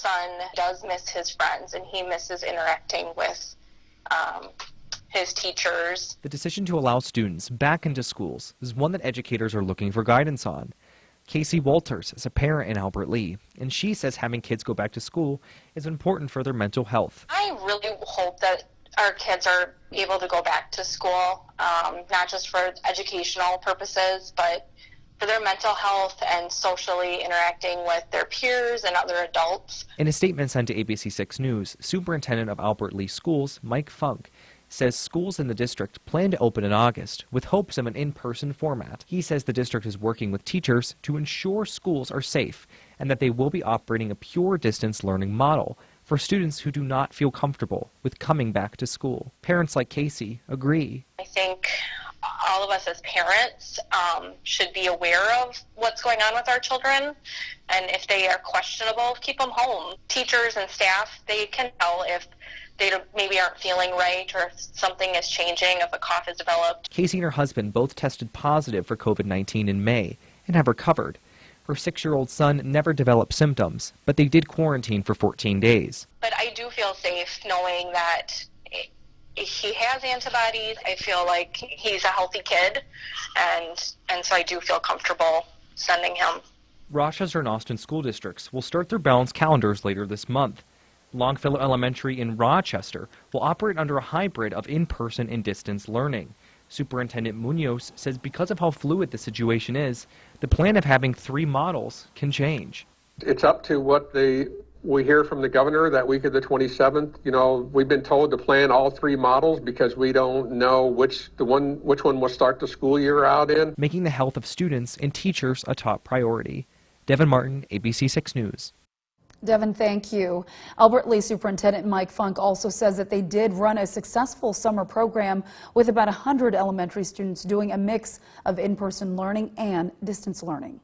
son does miss his friends, and he misses interacting with his teachers. The decision to allow students back into schools is one that educators are looking for guidance on. Kasey Wolters is a parent in Albert Lea, and she says having kids go back to school is important for their mental health. I really hope that our kids are able to go back to school, not just for educational purposes, but for their mental health and socially interacting with their peers and other adults. In a statement sent to ABC6 News, Superintendent of Albert Lea Schools, Mike Funk, says schools in the district plan to open in August with hopes of an in-person format. He says the district is working with teachers to ensure schools are safe and that they will be operating a pure distance learning model for students who do not feel comfortable with coming back to school. Parents like Kasey agree. I think all of us as parents should be aware of what's going on with our children, and if they are questionable, keep them home. Teachers and staff, they can tell if they maybe aren't feeling right or if something is changing, if a cough has developed. Kasey and her husband both tested positive for COVID-19 in May and have recovered. Her 6-year-old son never developed symptoms, but they did quarantine for 14 days. But I do feel safe knowing that he has antibodies. I feel like he's a healthy kid, and so I do feel comfortable sending him. Rochester and Austin school districts will start their balanced calendars later this month. Longfellow Elementary in Rochester will operate under a hybrid of in-person and distance learning. Superintendent Munoz says because of how fluid the situation is, the plan of having 3 models can change. It's up to what we hear from the governor that week of the 27th. You know, we've been told to plan all 3 models because we don't know which one will start the school year out in. Making the health of students and teachers a top priority. Devin Martin, ABC6 News. Devin, thank you. Albert Lea Superintendent Mike Funk also says that they did run a successful summer program with about 100 elementary students doing a mix of in-person learning and distance learning.